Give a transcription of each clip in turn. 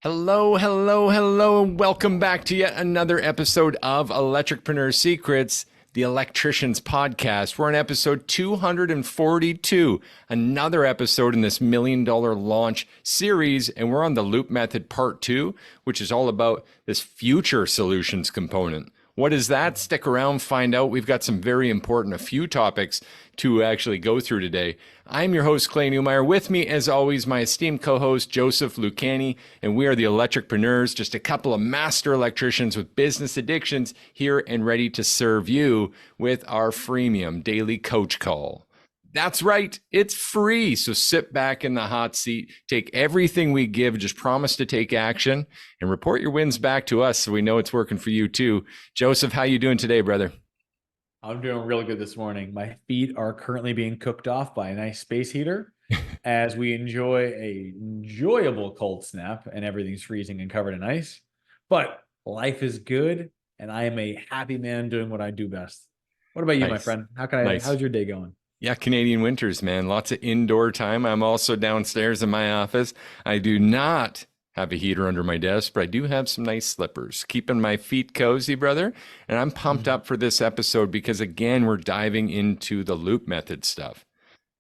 Hello, hello, hello, and welcome back to yet another episode of Electricpreneur Secrets, the Electrician's podcast. We're on episode 242, another episode in this $1 million launch series, and we're on the loop method part 2, which is all about this future solutions component. What is that? Stick around, find out. We've got some very important, a few topics to actually go through today. I'm your host, Clay Newmeyer. With me, as always, my esteemed co-host, Joseph Lucani, and we are the Electricpreneurs, just a couple of master electricians with business addictions here and ready to serve you with our freemium daily coach call. That's right, it's free. So sit back in the hot seat, take everything we give, just promise to take action, and report your wins back to us so we know it's working for you too. Joseph, how you doing today, brother? I'm doing really good this morning. My feet are currently being cooked off by a nice space heater as we enjoy a enjoyable cold snap and everything's freezing and covered in ice. But life is good and I am a happy man doing what I do best. What about you, my Nice. friend? Nice. How's your day going? Yeah, Canadian winters, man. Lots of indoor time. I'm also downstairs in my office. I do not have a heater under my desk, but I do have some nice slippers, keeping my feet cozy, brother. And I'm pumped up for this episode because, again, we're diving into the loop method stuff.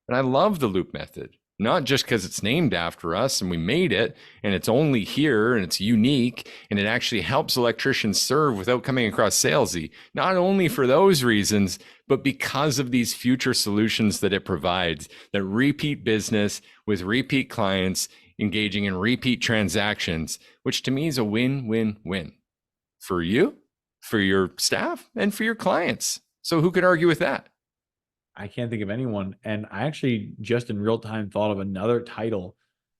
And I love the loop method, not just because it's named after us and we made it and it's only here and it's unique and it actually helps electricians serve without coming across salesy. Not only for those reasons, but because of these future solutions that it provides, that repeat business with repeat clients engaging in repeat transactions, which to me is a win-win-win for you, for your staff, and for your clients. So who could argue with that? I can't think of anyone. And I actually just in real time thought of another title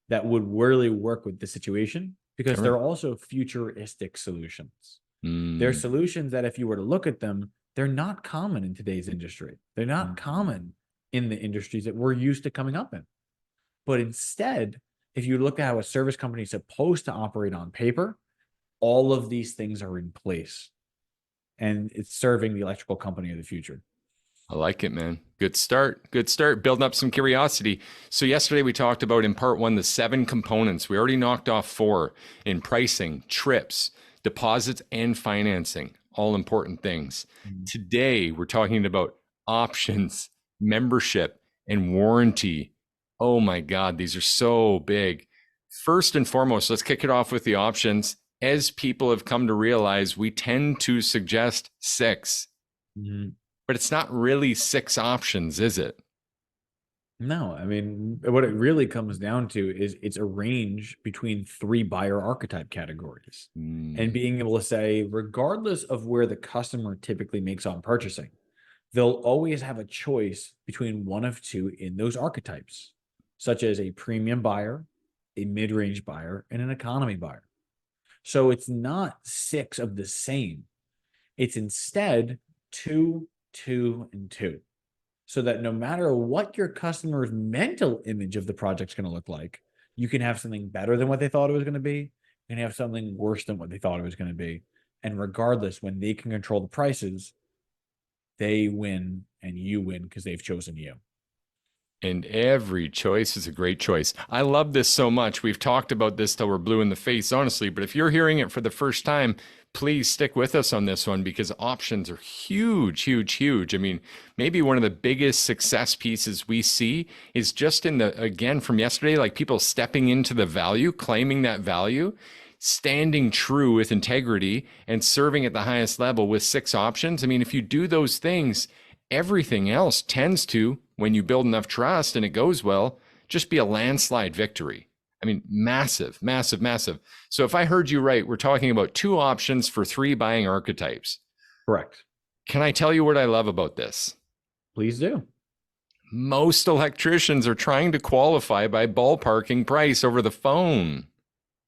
that would really work with the situation because they're also futuristic solutions. They're solutions that if you were to look at them, they're not common in today's industry. They're not common in the industries that we're used to coming up in. But instead, if you look at how a service company is supposed to operate on paper, all of these things are in place. And it's serving the electrical company of the future. I like it, man. Good start. Good start. Building up some curiosity. So yesterday we talked about in part 1, the 7 components. We already knocked off 4 in pricing, trips, deposits, and financing. All important things. Today we're talking about options, membership, and warranty. Oh my God, these are so big. First and foremost, let's kick it off with the options. As people have come to realize, we tend to suggest 6. But it's not really 6 options, is it? No, I mean, what it really comes down to is it's a range between 3 buyer archetype categories. And being able to say, regardless of where the customer typically makes on purchasing, they'll always have a choice between one of 2 in those archetypes, such as a premium buyer, a mid-range buyer, and an economy buyer. So it's not 6 of the same. It's instead 2, 2, and 2. So that no matter what your customer's mental image of the project's going to look like, you can have something better than what they thought it was going to be. You can have something worse than what they thought it was going to be. And regardless, when they can control the prices, they win and you win because they've chosen you. And every choice is a great choice. I love this so much. We've talked about this till we're blue in the face, honestly. But if you're hearing it for the first time, please stick with us on this one because options are huge, huge, huge. I mean, maybe one of the biggest success pieces we see is just in the, again, from yesterday, like people stepping into the value, claiming that value, standing true with integrity and serving at the highest level with 6 options. I mean, if you do those things, everything else tends to, when you build enough trust and it goes well, just be a landslide victory. I mean, massive, massive, massive. So if I heard you right, we're talking about 2 options for 3 buying archetypes. Correct. Can I tell you what I love about this? Please do. Most electricians are trying to qualify by ballparking price over the phone.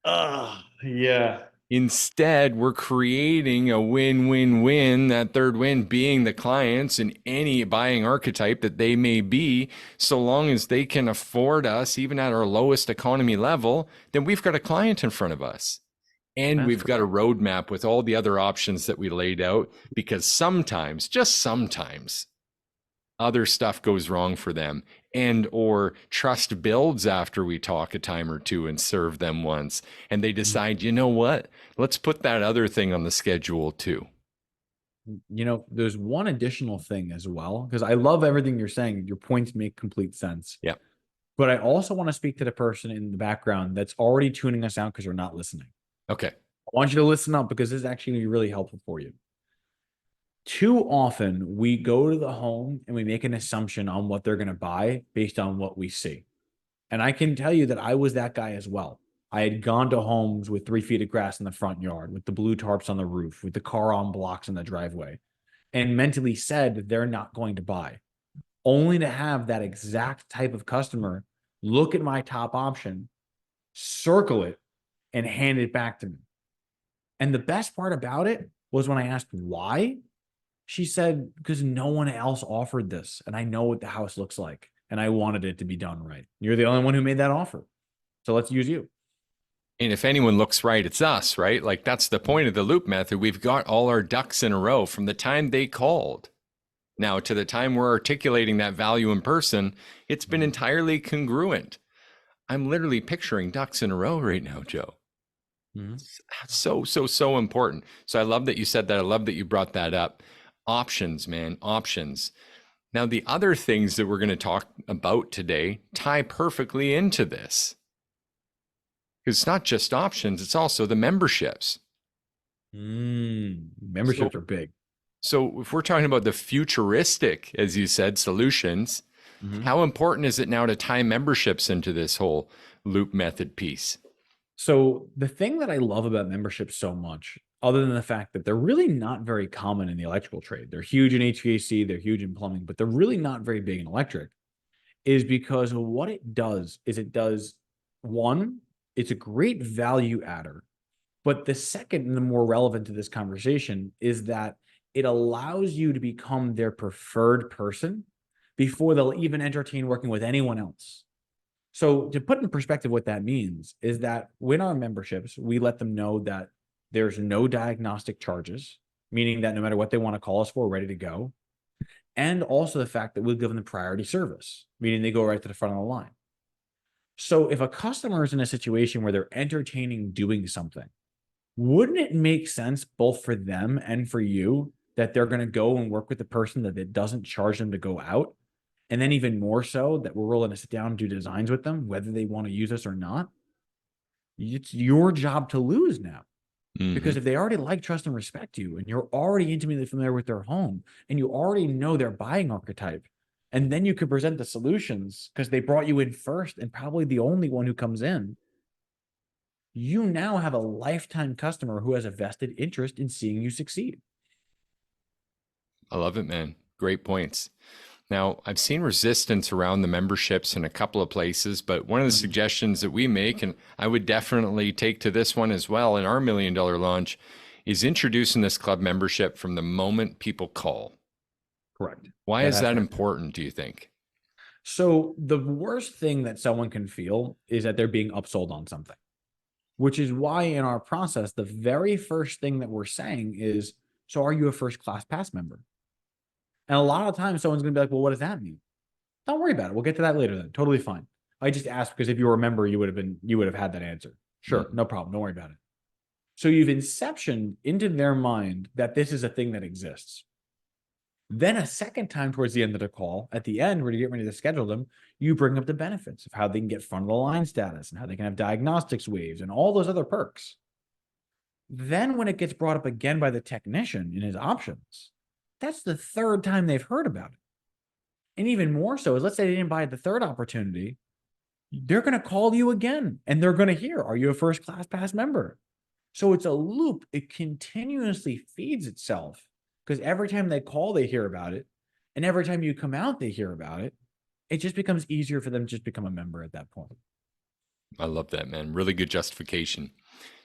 Yeah. Instead, we're creating a win-win-win, that third win being the clients in any buying archetype that they may be, so long as they can afford us, even at our lowest economy level, then we've got a client in front of us. And we've got a roadmap with all the other options that we laid out, because sometimes, just sometimes, other stuff goes wrong for them, and or trust builds after we talk a time or two and serve them once, and they decide, you know what, let's put that other thing on the schedule too. There's one additional thing as well, because I love everything you're saying. Your points make complete sense. Yeah. But I also want to speak to the person in the background that's already tuning us out because they're not listening. Okay. I want you to listen up because this is actually going to be really helpful for you. Too often we go to the home and we make an assumption on what they're going to buy based on what we see. And I can tell you that I was that guy as well. I had gone to homes with 3 feet of grass in the front yard, with the blue tarps on the roof, with the car on blocks in the driveway, and mentally said they're not going to buy, only to have that exact type of customer look at my top option, circle it, and hand it back to me. And the best part about it was when I asked why, she said, because no one else offered this, and I know what the house looks like, and I wanted it to be done right. You're the only one who made that offer, so let's use you. And if anyone looks right, it's us, right? Like that's the point of the loop method. We've got all our ducks in a row from the time they called. Now to the time we're articulating that value in person, it's been entirely congruent. I'm literally picturing ducks in a row right now, Joe. Mm-hmm. So important. So I love that you said that. I love that you brought that up. Options, man, options. Now, the other things that we're going to talk about today tie perfectly into this. Because it's not just options, it's also the memberships. Memberships are big. So if we're talking about the futuristic, as you said, solutions, how important is it now to tie memberships into this whole loop method piece? So the thing that I love about memberships so much, other than the fact that they're really not very common in the electrical trade, they're huge in HVAC, they're huge in plumbing, but they're really not very big in electric, is because what it does is one, it's a great value adder. But the second and the more relevant to this conversation is that it allows you to become their preferred person before they'll even entertain working with anyone else. So to put in perspective, what that means is that when our memberships, we let them know that there's no diagnostic charges, meaning that no matter what they want to call us for, we're ready to go. And also the fact that we'll give them priority service, meaning they go right to the front of the line. So if a customer is in a situation where they're entertaining doing something, wouldn't it make sense both for them and for you that they're going to go and work with the person that it doesn't charge them to go out? And then even more so that we're willing to sit down and do designs with them, whether they want to use us or not. It's your job to lose now. Because if they already like, trust, and respect you, and you're already intimately familiar with their home, and you already know their buying archetype, and then you could present the solutions because they brought you in first and probably the only one who comes in, you now have a lifetime customer who has a vested interest in seeing you succeed. I love it, man. Great points. Now, I've seen resistance around the memberships in a couple of places, but one of the suggestions that we make, and I would definitely take to this one as well in our $1 million launch, is introducing this club membership from the moment people call. Correct. Why is that important, do you think? So the worst thing that someone can feel is that they're being upsold on something, which is why in our process, the very first thing that we're saying is, so are you a first class pass member? And a lot of times someone's going to be like, well, what does that mean? Don't worry about it. We'll get to that later then. Totally fine. I just asked because if you remember, you would have had that answer. Sure. No problem. Don't worry about it. So you've inceptioned into their mind that this is a thing that exists. Then a second time towards the end of the call, at the end, where you get ready to schedule them, you bring up the benefits of how they can get front of the line status and how they can have diagnostics waves and all those other perks. Then when it gets brought up again by the technician in his options, that's the third time they've heard about it. And even more so is, let's say they didn't buy it the third opportunity, they're going to call you again and they're going to hear, are you a first class pass member? So it's a loop. It continuously feeds itself because every time they call, they hear about it. And every time you come out, they hear about it. It just becomes easier for them to just become a member at that point. I love that, man. Really good justification.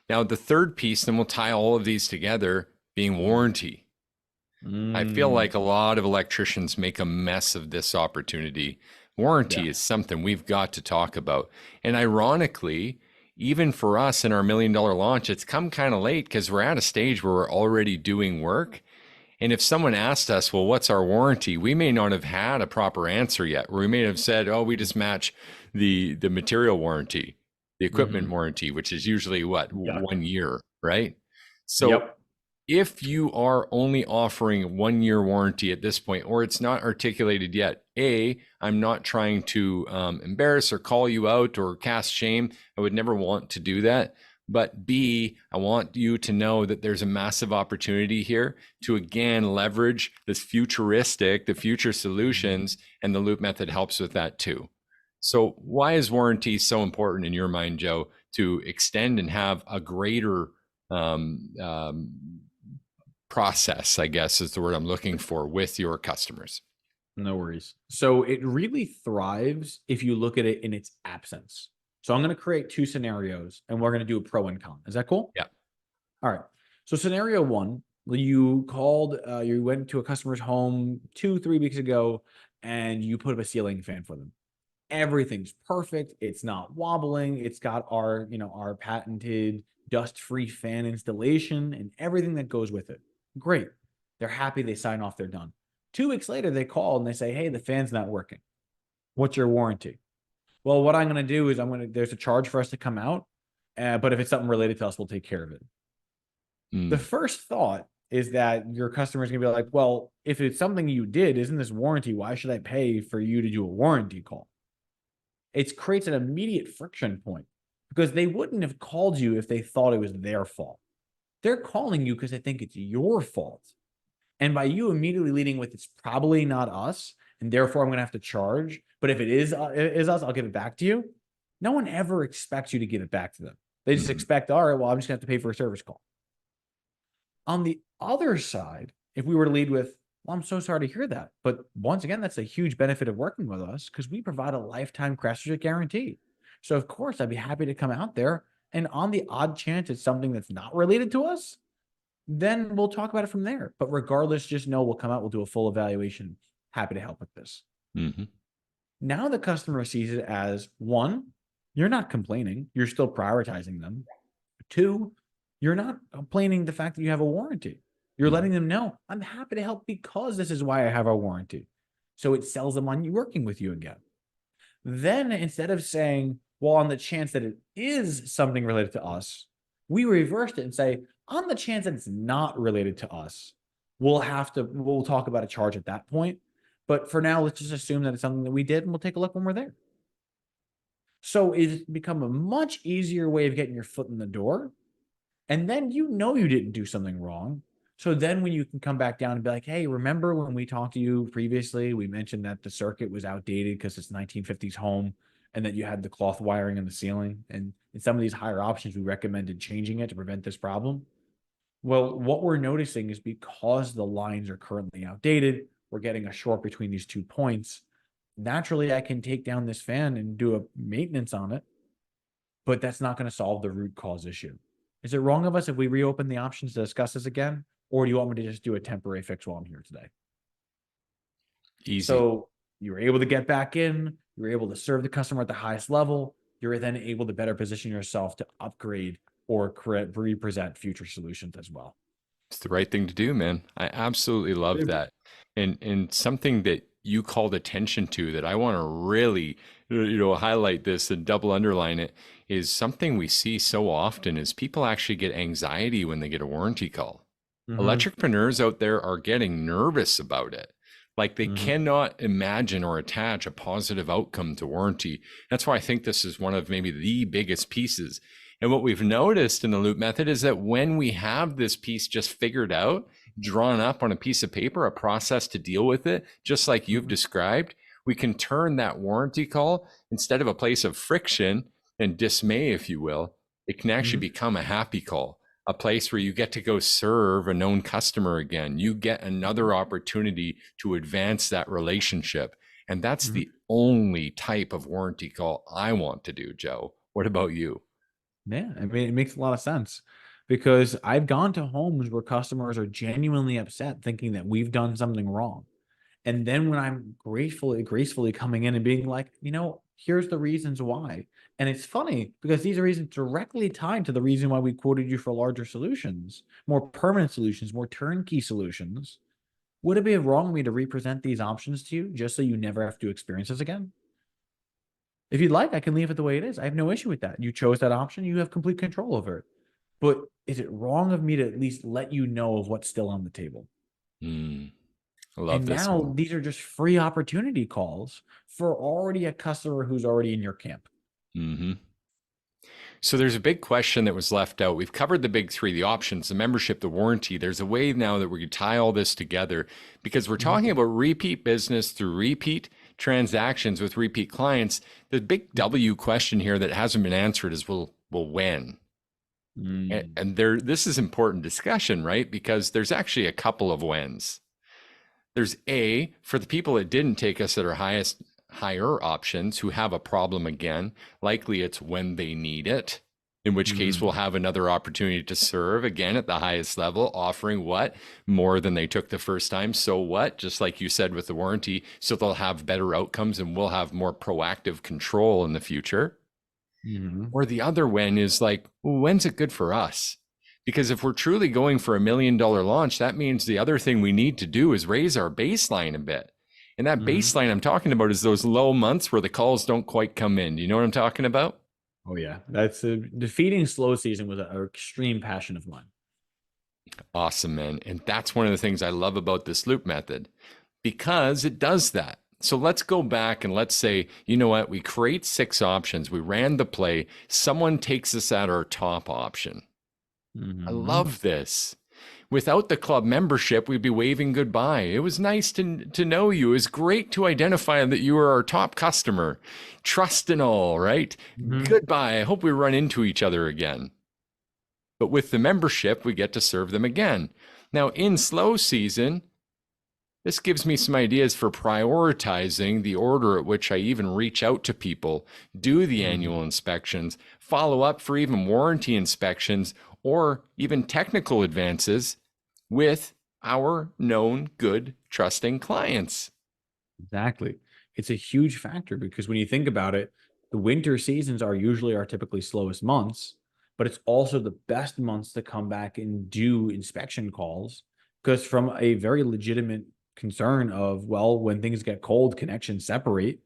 Now, the third piece, then we'll tie all of these together, being warranty. I feel like a lot of electricians make a mess of this opportunity. Warranty is something we've got to talk about. And ironically, even for us in our $1 million launch, it's come kind of late because we're at a stage where we're already doing work. And if someone asked us, well, what's our warranty? We may not have had a proper answer yet. We may have said, oh, we just match the material warranty, the equipment warranty, which is usually what, Yeah. 1 year, right? So Yep. if you are only offering 1 year warranty at this point, or it's not articulated yet, I'm not trying to embarrass or call you out or cast shame. I would never want to do that. But B, I want you to know that there's a massive opportunity here to again leverage this the future solutions, and the loop method helps with that too. So why is warranty so important in your mind, Joe, to extend and have a greater process, I guess is the word I'm looking for, with your customers? No worries. So it really thrives if you look at it in its absence. So I'm going to create two scenarios and we're going to do a pro and con. Is that cool? Yeah. All right. So scenario one, you went to a customer's home 2-3 weeks ago and you put up a ceiling fan for them. Everything's perfect. It's not wobbling. It's got our patented dust-free fan installation and everything that goes with it. Great. They're happy. They sign off. They're done. 2 weeks later, they call and they say, hey, the fan's not working. What's your warranty? Well, what I'm going to do is there's a charge for us to come out. But if it's something related to us, we'll take care of it. The first thought is that your customer is going to be like, well, if it's something you did, isn't this warranty? Why should I pay for you to do a warranty call? It creates an immediate friction point because they wouldn't have called you if they thought it was their fault. They're calling you because they think it's your fault. And by you immediately leading with, it's probably not us, and therefore I'm going to have to charge. But if it is us, I'll give it back to you. No one ever expects you to give it back to them. They just expect, all right, well, I'm just going to have to pay for a service call. On the other side, if we were to lead with, well, I'm so sorry to hear that. But once again, that's a huge benefit of working with us because we provide a lifetime crash guarantee. So of course, I'd be happy to come out there. And on the odd chance it's something that's not related to us, then we'll talk about it from there. But regardless, just know we'll come out, we'll do a full evaluation. Happy to help with this. Now the customer sees it as, one, you're not complaining. You're still prioritizing them. Two, you're not complaining the fact that you have a warranty. You're letting them know, I'm happy to help because this is why I have a warranty. So it sells them on you working with you again. Then instead of saying, well, on the chance that it is something related to us, we reversed it and say, on the chance that it's not related to us, we'll talk about a charge at that point. But for now, let's just assume that it's something that we did and we'll take a look when we're there. So it's become a much easier way of getting your foot in the door. And then you didn't do something wrong. So then when you can come back down and be like, hey, remember when we talked to you previously, we mentioned that the circuit was outdated because it's 1950s home and that you had the cloth wiring in the ceiling. And in some of these higher options, we recommended changing it to prevent this problem. Well, what we're noticing is because the lines are currently outdated, we're getting a short between these 2 points. Naturally, I can take down this fan and do a maintenance on it, but that's not going to solve the root cause issue. Is it wrong of us if we reopen the options to discuss this again? Or do you want me to just do a temporary fix while I'm here today? Easy. So you were able to get back in. You were able to serve the customer at the highest level. You're then able to better position yourself to upgrade or represent future solutions as well. It's the right thing to do, man. I absolutely love that. And something that you called attention to that I want to really, highlight this and double underline it is something we see so often is people actually get anxiety when they get a warranty call. Electricpreneurs out there are getting nervous about it. Like they cannot imagine or attach a positive outcome to warranty. That's why I think this is one of maybe the biggest pieces. And what we've noticed in the loop method is that when we have this piece just figured out, drawn up on a piece of paper, a process to deal with it, just like you've described, we can turn that warranty call, instead of a place of friction and dismay, if you will, it can actually become a happy call, a place where you get to go serve a known customer again. You get another opportunity to advance that relationship. And that's the only type of warranty call I want to do, Joe. What about you? Yeah, I mean, it makes a lot of sense because I've gone to homes where customers are genuinely upset thinking that we've done something wrong. And then when I'm gracefully coming in and being like, here's the reasons why. And it's funny because these are reasons directly tied to the reason why we quoted you for larger solutions, more permanent solutions, more turnkey solutions. Would it be wrong of me to represent these options to you just so you never have to experience this again? If you'd like, I can leave it the way it is. I have no issue with that. You chose that option. You have complete control over it. But is it wrong of me to at least let you know of what's still on the table? I love And this now one. these are just free opportunity calls for already a customer who's already in your camp. Mm-hmm. So there's a big question that was left out. We've covered the big three, the options, the membership, the warranty. There's a way now that we can tie all this together because we're talking about repeat business through repeat transactions with repeat clients. The big W question here that hasn't been answered is, well, when? And there, this is important discussion, right? Because there's actually a couple of whens. There's A, for the people that didn't take us at our higher options who have a problem again, likely it's when they need it, in which case we'll have another opportunity to serve again at the highest level, offering what? More than they took the first time. So what? Just like you said with the warranty, so they'll have better outcomes and we'll have more proactive control in the future. Or the other when is like, well, when's it good for us? Because if we're truly going for $1 million launch, that means the other thing we need to do is raise our baseline a bit. And that baseline I'm talking about is those low months where the calls don't quite come in. Do you know what I'm talking about? Oh yeah, that's defeating slow season was an extreme passion of mine. Awesome, man. And that's one of the things I love about this loop method because it does that. So let's go back and let's say, you know what? We create 6 options. We ran the play. Someone takes us at our top option. I love this. Without the club membership, we'd be waving goodbye. It was nice to know you. It was great to identify that you were our top customer. Trust and all, right? Goodbye. I hope we run into each other again. But with the membership, we get to serve them again. Now, in slow season, this gives me some ideas for prioritizing the order at which I even reach out to people, do the annual inspections, follow up for even warranty inspections, or even technical advances with our known good, trusting clients. Exactly. It's a huge factor because when you think about it, the winter seasons are usually our typically slowest months, but it's also the best months to come back and do inspection calls because from a very legitimate concern of, well, when things get cold, connections separate,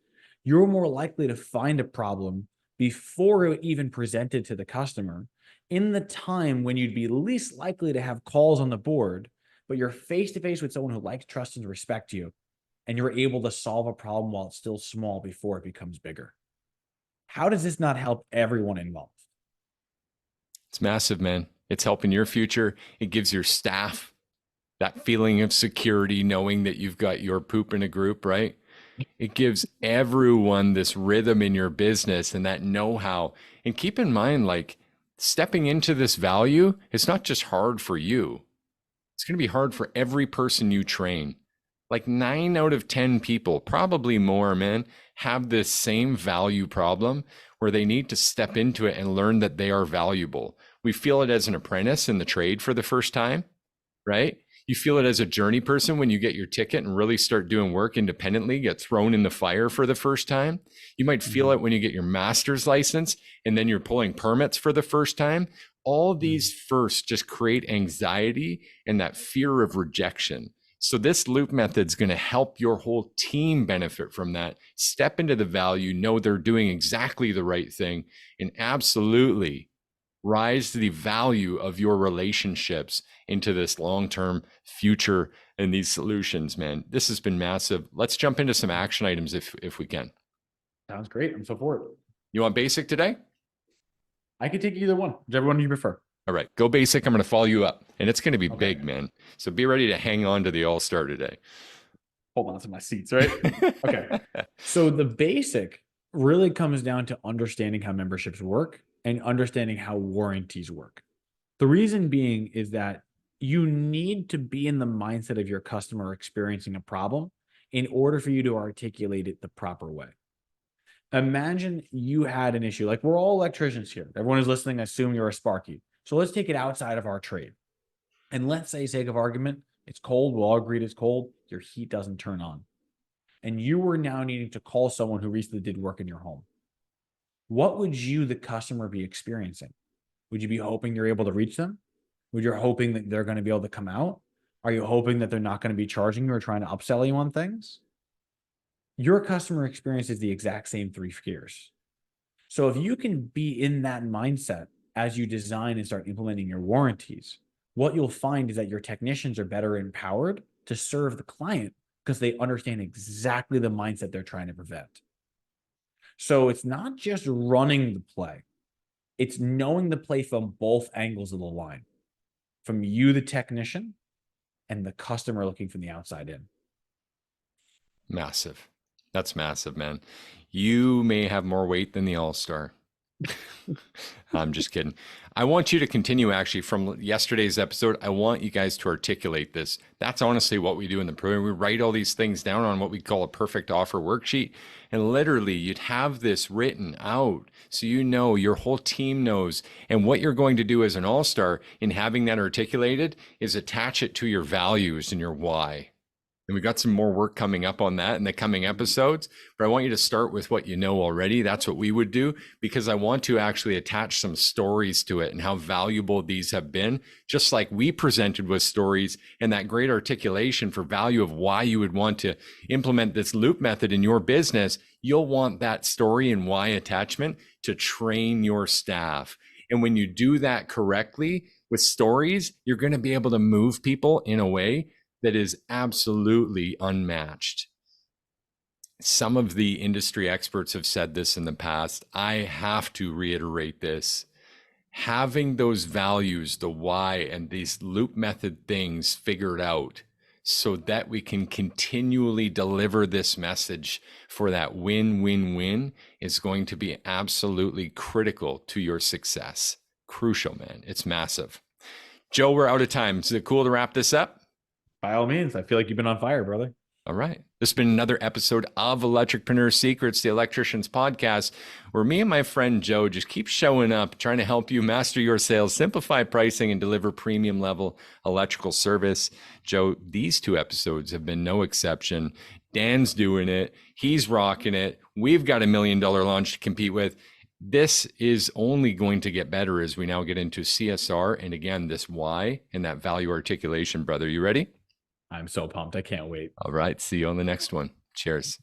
you're more likely to find a problem before it even presented to the customer in the time when you'd be least likely to have calls on the board, but you're face to face with someone who likes, trusts, and respect you, and you're able to solve a problem while it's still small before it becomes bigger. How does this not help everyone involved? It's massive, man. It's helping your future. It gives your staff that feeling of security, knowing that you've got your poop in a group, right? It gives everyone this rhythm in your business and that know-how. And keep in mind, like stepping into this value, it's not just hard for you. It's going to be hard for every person you train. Like 9 out of 10 people, probably more, man, have this same value problem where they need to step into it and learn that they are valuable. We feel it as an apprentice in the trade for the first time, right? You feel it as a journey person when you get your ticket and really start doing work independently, get thrown in the fire for the first time. You might feel it when you get your master's license and then you're pulling permits for the first time. All these first just create anxiety and that fear of rejection. So this loop method is going to help your whole team benefit from that. Step into the value, know they're doing exactly the right thing, and absolutely rise to the value of your relationships into this long-term future and these solutions, man. This has been massive. Let's jump into some action items if we can. Sounds great. I'm so for it. You want basic today? I could take either one, whichever one you prefer. All right, go basic. I'm going to follow you up, and it's going to be big, man. So be ready to hang on to the all-star today. Hold on to my seats, right? Okay. So the basic really comes down to understanding how memberships work and understanding how warranties work. The reason being is that you need to be in the mindset of your customer experiencing a problem in order for you to articulate it the proper way. Imagine you had an issue. Like we're all electricians here. Everyone who's listening, I assume you're a Sparky. So let's take it outside of our trade. And let's say, sake of argument, it's cold. We'll all agree it's cold. Your heat doesn't turn on. And you are now needing to call someone who recently did work in your home. What would you, the customer, be experiencing? Would you be hoping you're able to reach them? Would you hoping that they're going to be able to come out? Are you hoping that they're not going to be charging you or trying to upsell you on things? Your customer experience is the exact same three gears. So if you can be in that mindset as you design and start implementing your warranties, what you'll find is that your technicians are better empowered to serve the client because they understand exactly the mindset they're trying to prevent. So it's not just running the play, it's knowing the play from both angles of the line, from you, the technician, and the customer looking from the outside in. Massive. That's massive, man. You may have more weight than the All-Star. I'm just kidding. I want you to continue actually from yesterday's episode. I want you guys to articulate this. That's honestly what we do in the program. We write all these things down on what we call a perfect offer worksheet. And literally you'd have this written out so you know, your whole team knows. And what you're going to do as an all-star in having that articulated is attach it to your values and your why. And we got some more work coming up on that in the coming episodes, but I want you to start with what you know already. That's what we would do, because I want to actually attach some stories to it and how valuable these have been, just like we presented with stories and that great articulation for value of why you would want to implement this loop method in your business. You'll want that story and why attachment to train your staff. And when you do that correctly with stories, you're going to be able to move people in a way that is absolutely unmatched. Some of the industry experts have said this in the past. I have to reiterate this. Having those values, the why, and these loop method things figured out so that we can continually deliver this message for that win-win-win is going to be absolutely critical to your success. Crucial, man. It's massive. Joe, we're out of time. Is it cool to wrap this up? By all means, I feel like you've been on fire, brother. All right. This has been another episode of Electricpreneur Secrets, the Electrician's podcast, where me and my friend Joe just keep showing up, trying to help you master your sales, simplify pricing, and deliver premium level electrical service. Joe, these two episodes have been no exception. Dan's doing it. He's rocking it. We've got $1 million launch to compete with. This is only going to get better as we now get into CSR and, again, this why and that value articulation, brother. You ready? I'm so pumped. I can't wait. All right. See you on the next one. Cheers.